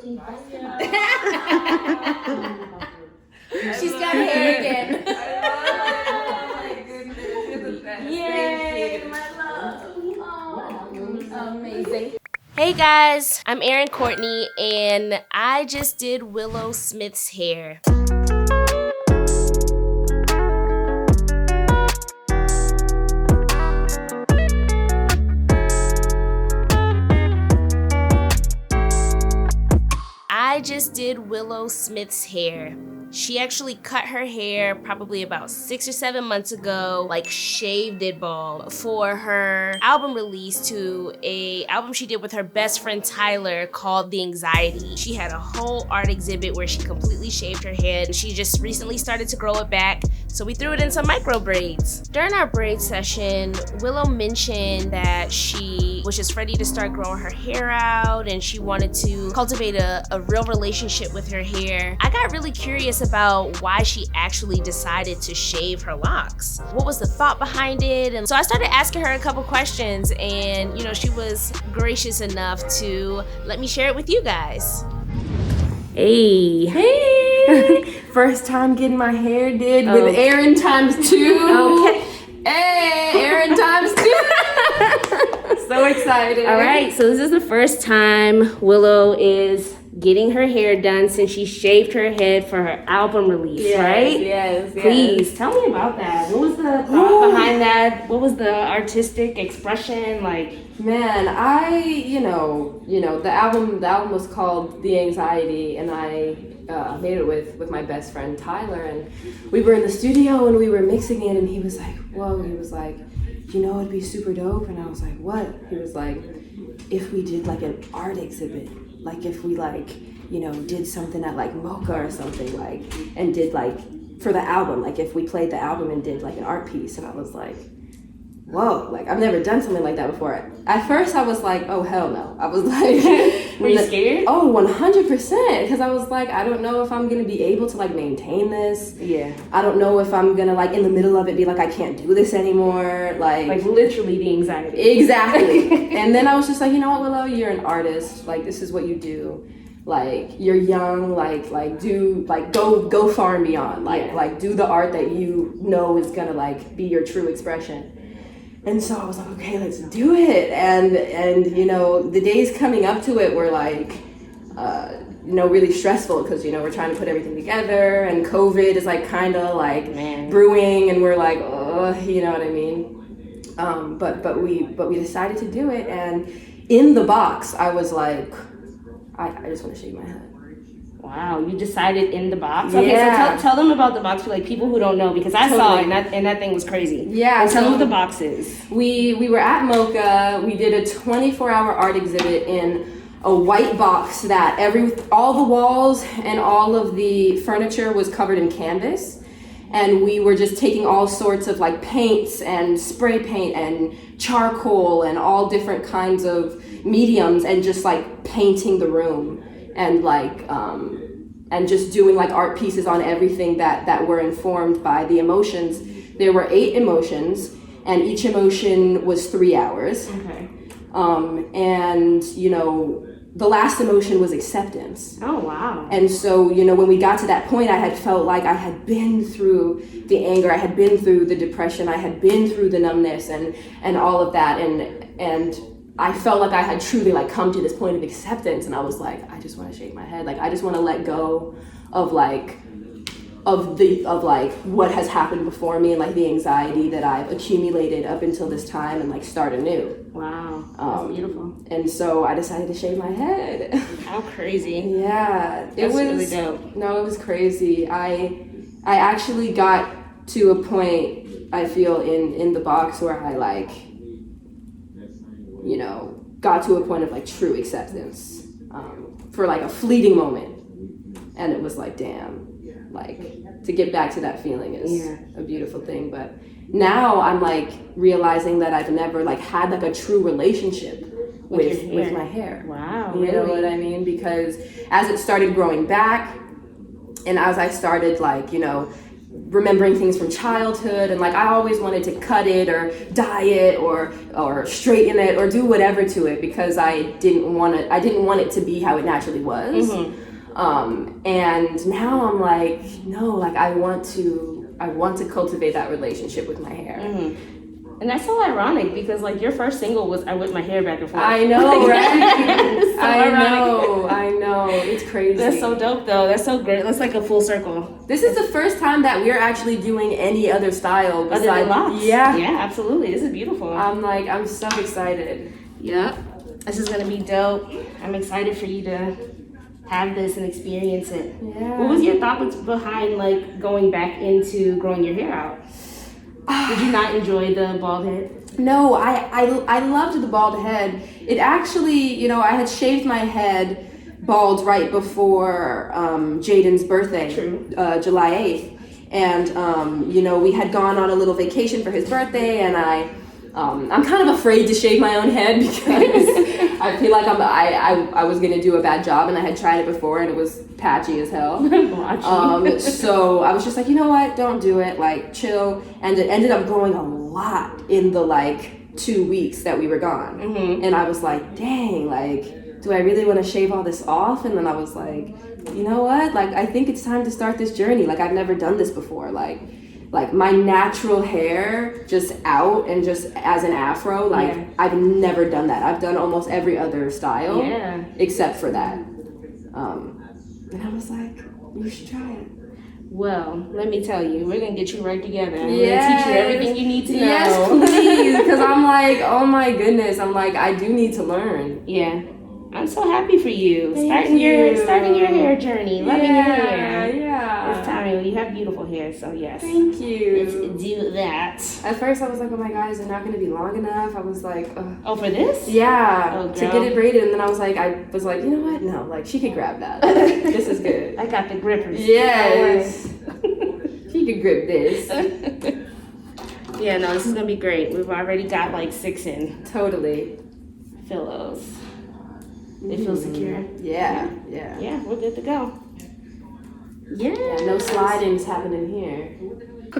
She's got hair again. I love it. Oh my goodness. You're the best. Yay, my love. Oh, amazing. Hey guys, I'm Erinn Courtney, and I just did Willow Smith's hair. I just did Willow Smith's hair. She actually cut her hair probably about 6 or 7 months ago, like shaved it bald for her album release to a album she did with her best friend Tyler called The Anxiety. She had a whole art exhibit where she completely shaved her head. She just recently started to grow it back, so we threw it in some micro braids. During our braid session, Willow mentioned that she was just ready to start growing her hair out and she wanted to cultivate a real relationship with her hair. I got really curious about why she actually decided to shave her locks. What was the thought behind it? And so I started asking her a couple questions, and she was gracious enough to let me share it with you guys. Hey. First time getting my hair did with Erinn times 2. Okay. Hey, Erinn times 2. So excited. All right, so this is the first time Willow is getting her hair done since she shaved her head for her album release, right? Yes. Please tell me about that. What was the thought behind that? What was the artistic expression like? Man, the album was called The Anxiety, and I made it with my best friend Tyler, and we were in the studio and we were mixing it, and he was like, whoa, he was like, it'd be super dope. And I was like, what? He was like, if we did like an art exhibit, like if we did something at like Mocha or something, like, and did like for the album, like if we played the album and did like an art piece. And I was like, whoa, like I've never done something like that before. At first I was like, oh hell no. I was like, were you scared? Oh, 100%, because I was like, I don't know if I'm gonna be able to like maintain this. Yeah. I don't know if I'm gonna like in the middle of it be like, I can't do this anymore. Like literally the anxiety. Exactly. And then I was just like, you know what, Willow, you're an artist. Like this is what you do. Like you're young. Go far and beyond. Like do the art that you know is gonna like be your true expression. And so I was like, okay, let's do it. And the days coming up to it were like, really stressful because, we're trying to put everything together, and COVID is like kind of like brewing, and we're like, oh, you know what I mean? But we decided to do it. And in the box, I was like, I just want to shake my head. Wow, you decided in the box? Okay, so tell them about the box for like people who don't know, because I saw it and that thing was crazy. Yeah. And tell them what the box is. We were at Mocha. We did a 24-hour art exhibit in a white box that all the walls and all of the furniture was covered in canvas. And we were just taking all sorts of like paints and spray paint and charcoal and all different kinds of mediums and just like painting the room. And like and just doing like art pieces on everything that were informed by the emotions. There were 8 emotions, and each emotion was 3 hours. Okay. And the last emotion was acceptance. Oh wow. And so when we got to that point, I had felt like I had been through the anger, I had been through the depression, I had been through the numbness and all of that, and I felt like I had truly like come to this point of acceptance, and I was like, I just want to shake my head. Like I just want to let go of what has happened before me and like the anxiety that I've accumulated up until this time, and like start anew. Wow, that's beautiful. And so I decided to shave my head. How crazy. Yeah, it was really dope. No, it was crazy. I actually got to a point, I feel, in the box where I like, got to a point of like true acceptance for like a fleeting moment. And it was like, damn, like to get back to that feeling is a beautiful thing. But now I'm like realizing that I've never like had like a true relationship with my hair. Wow, you know what I mean? Because as it started growing back, and as I started like, remembering things from childhood, and like I always wanted to cut it or dye it or straighten it or do whatever to it because I didn't want it to be how it naturally was. And now I'm like, no, like I want to cultivate that relationship with my hair. And that's so ironic because like your first single was I Whip My Hair Back and Forth. I know, right? So I know. It's crazy. That's so dope though. That's so great. That's like a full circle. This is the first time that we're actually doing any other style Other than locks. Yeah. Yeah, absolutely. This is beautiful. I'm so excited. Yep. This is gonna be dope. I'm excited for you to have this and experience it. Yeah. What was your thought behind like going back into growing your hair out? Did you not enjoy the bald head? No, I loved the bald head. It actually, I had shaved my head bald right before Jaden's birthday, July 8th. And, we had gone on a little vacation for his birthday, and I'm kind of afraid to shave my own head because I feel like I was gonna do a bad job, and I had tried it before and it was patchy as hell. So I was just like, you know what, don't do it, like chill. And it ended up growing a lot in the like 2 weeks that we were gone. And I was like, dang, like, do I really want to shave all this off? And then I was like, you know what, like I think it's time to start this journey. Like I've never done this before. Like my natural hair just out and just as an afro, like I've never done that. I've done almost every other style except for that. And I was like, you should try it. Well, let me tell you, we're gonna get you right together. We're gonna teach you everything you need to know. Yes, please, because I'm like, oh my goodness, I'm like, I do need to learn. Yeah. I'm so happy for you. Starting your hair journey, loving your hair. Yeah. It's time. You have beautiful hair, so yes. Thank you. Let's do that. At first I was like, oh my god, is it not going to be long enough? I was like, ugh. Oh, for this? Yeah, to get it braided. And then I was like, you know what? No, like she could grab that. This is good. I got the grippers. Yes. She could grip this. Yeah, no, this is going to be great. We've already got like 6 in. Totally. Pillows. They feel secure. Yeah. Yeah, we're good to go. Yeah, no slidings happening here.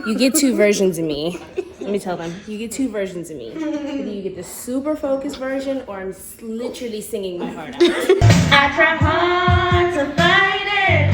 You get 2 versions of me. Let me tell them. You get 2 versions of me. Either you get the super focused version or I'm literally singing my heart out. I try hard to fight it.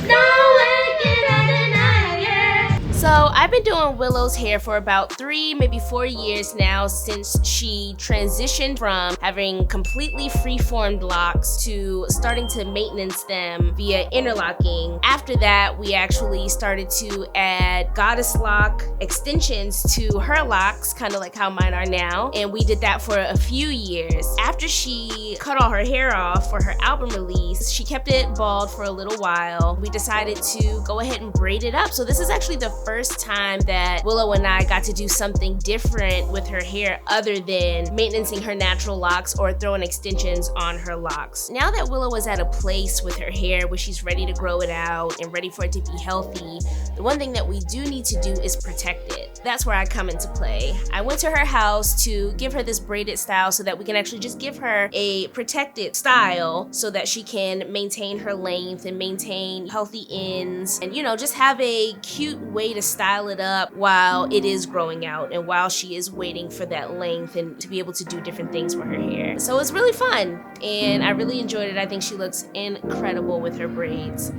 No way can I deny it. So I've been doing Willow's hair for about 3, maybe 4 years now since she transitioned from having completely free-formed locks to starting to maintenance them via interlocking. After that, we actually started to add goddess lock extensions to her locks, kind of like how mine are now. And we did that for a few years. After she cut all her hair off for her album release, she kept it bald for a little while. We decided to go ahead and braid it up. So this is actually the first time that Willow and I got to do something different with her hair other than maintaining her natural locks or throwing extensions on her locks. Now that Willow is at a place with her hair where she's ready to grow it out and ready for it to be healthy, the one thing that we do need to do is protect it. That's where I come into play. I went to her house to give her this braided style so that we can actually just give her a protected style so that she can maintain her length and maintain healthy ends and, just have a cute way to style it up while it is growing out and while she is waiting for that length and to be able to do different things for her hair. So it's really fun and I really enjoyed it. I think she looks incredible with her braids.